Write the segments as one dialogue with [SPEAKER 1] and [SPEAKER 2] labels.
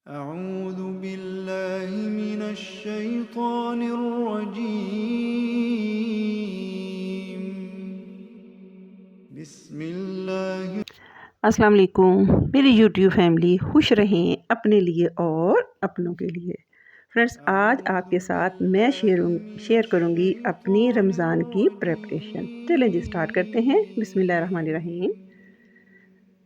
[SPEAKER 1] أعوذ بالله من الشيطان الرجيم بسم اللہ
[SPEAKER 2] السلام علیکم میری یوٹیوب فیملی، خوش رہیں اپنے لیے اور اپنوں کے لیے۔ فرینڈس، آج آپ کے ساتھ میں شیئر کروں گی اپنی رمضان کی پریپریشن۔ چلیں جی سٹارٹ کرتے ہیں۔ بسم اللہ الرحمن الرحیم۔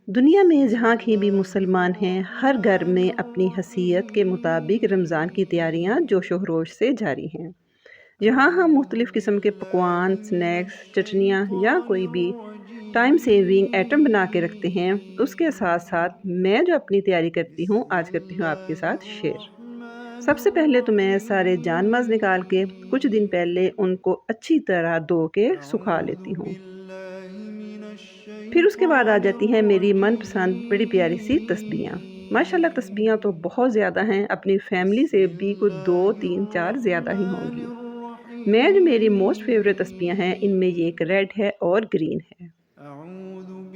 [SPEAKER 2] دنیا میں جہاں کی بھی مسلمان ہیں، ہر گھر میں اپنی حیثیت کے مطابق رمضان کی تیاریاں جوش و خروش سے جاری ہیں۔ جہاں ہم مختلف قسم کے پکوان، سنیکس، چٹنیاں یا کوئی بھی ٹائم سیونگ آئٹم بنا کے رکھتے ہیں، اس کے ساتھ ساتھ میں جو اپنی تیاری کرتی ہوں آج کرتی ہوں آپ کے ساتھ شیئر۔ سب سے پہلے تو میں سارے جان ماز نکال کے کچھ دن پہلے ان کو اچھی طرح دھو کے سکھا لیتی ہوں۔ پھر اس کے بعد آ جاتی ہیں میری من پسند بڑی پیاری سی تسبیحاں۔ ماشاءاللہ تسبیحاں تو بہت زیادہ ہیں، اپنی فیملی سے بھی کچھ 2 3 4 زیادہ ہی ہوں گی۔ جو میری موسٹ فیوریٹ تسبیحاں ہیں، ان میں یہ ایک ریڈ ہے اور گرین ہے۔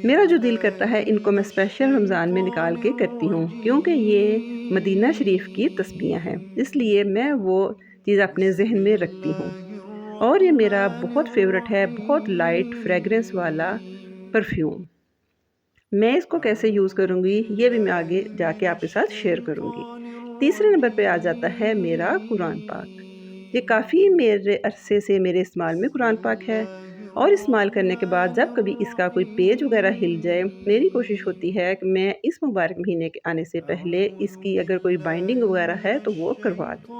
[SPEAKER 2] میرا جو دل کرتا ہے ان کو میں اسپیشل رمضان میں نکال کے کرتی ہوں، کیونکہ یہ مدینہ شریف کی تسبیحاں ہیں، اس لیے میں وہ چیز اپنے ذہن میں رکھتی ہوں۔ اور یہ میرا بہت فیوریٹ ہے، بہت لائٹ فریگرنس والا پرفیوم۔ میں اس کو کیسے یوز کروں گی یہ بھی میں آگے جا کے آپ کے ساتھ شیئر کروں گی۔ تیسرے نمبر پہ آ جاتا ہے میرا قرآن پاک۔ یہ کافی میرے عرصے سے میرے استعمال میں قرآن پاک ہے، اور استعمال کرنے کے بعد جب کبھی اس کا کوئی پیج وغیرہ ہل جائے، میری کوشش ہوتی ہے کہ میں اس مبارک مہینے کے آنے سے پہلے اس کی اگر کوئی بائنڈنگ وغیرہ ہے تو وہ کروا دوں۔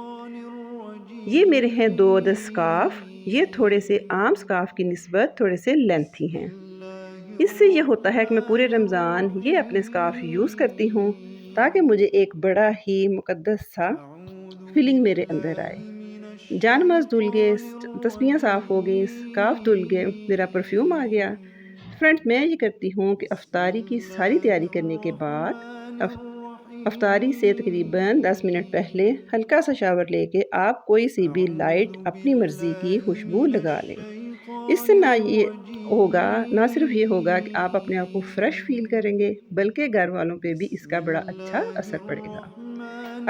[SPEAKER 2] یہ میرے ہیں 2 عدد سکارف۔ یہ تھوڑے سے عام سکارف کی نسبت تھوڑے سے لینتھی ہیں۔ اس سے یہ ہوتا ہے کہ میں پورے رمضان یہ اپنے سکارف یوز کرتی ہوں تاکہ مجھے ایک بڑا ہی مقدس سا فیلنگ میرے اندر آئے۔ جان ماز دھل گئے، تسبیحاں صاف ہو گئی، سکارف دھل گئے، میرا پرفیوم آ گیا۔ فرینڈ، میں یہ کرتی ہوں کہ افطاری کی ساری تیاری کرنے کے بعد افطاری سے تقریباً 10 منٹ پہلے ہلکا سا شاور لے کے آپ کوئی سی بھی لائٹ اپنی مرضی کی خوشبو لگا لیں۔ اس سے نہ صرف یہ ہوگا کہ آپ اپنے آپ کو فریش فیل کریں گے، بلکہ گھر والوں پہ بھی اس کا بڑا اچھا اثر پڑے گا۔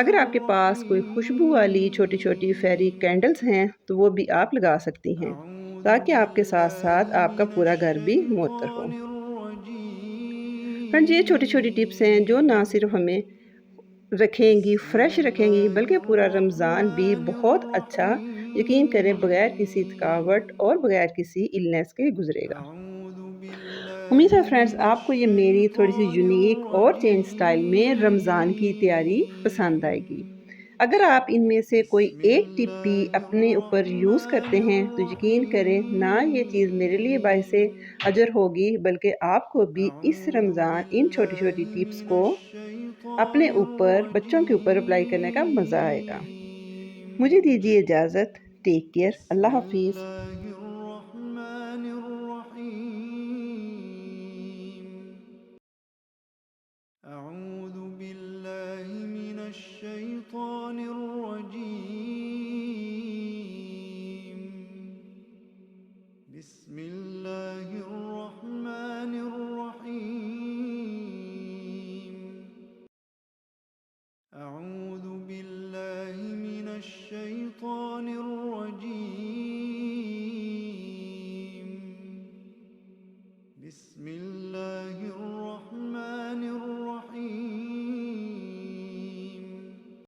[SPEAKER 2] اگر آپ کے پاس کوئی خوشبو والی چھوٹی چھوٹی فیری کینڈلز ہیں تو وہ بھی آپ لگا سکتی ہیں، تاکہ آپ کے ساتھ ساتھ آپ کا پورا گھر بھی معطر ہو۔ فرینڈز، یہ چھوٹی چھوٹی ٹپس ہیں جو نہ صرف ہمیں رکھیں گی فریش رکھیں گی، بلکہ پورا رمضان بھی بہت اچھا، یقین کریں، بغیر کسی تھکاوٹ اور بغیر کسی النس کے گزرے گا۔ امید ہے فرینڈز آپ کو یہ میری تھوڑی سی یونیک اور چینج سٹائل میں رمضان کی تیاری پسند آئے گی۔ اگر آپ ان میں سے کوئی ایک ٹپ بھی اپنے اوپر یوز کرتے ہیں تو یقین کریں نہ یہ چیز میرے لیے باعث اجر ہوگی، بلکہ آپ کو بھی اس رمضان ان چھوٹی چھوٹی ٹپس کو اپنے اوپر، بچوں کے اوپر اپلائی کرنے کا مزہ آئے گا۔ مجھے دیجیے اجازت۔ Take care. اللہ حافظ۔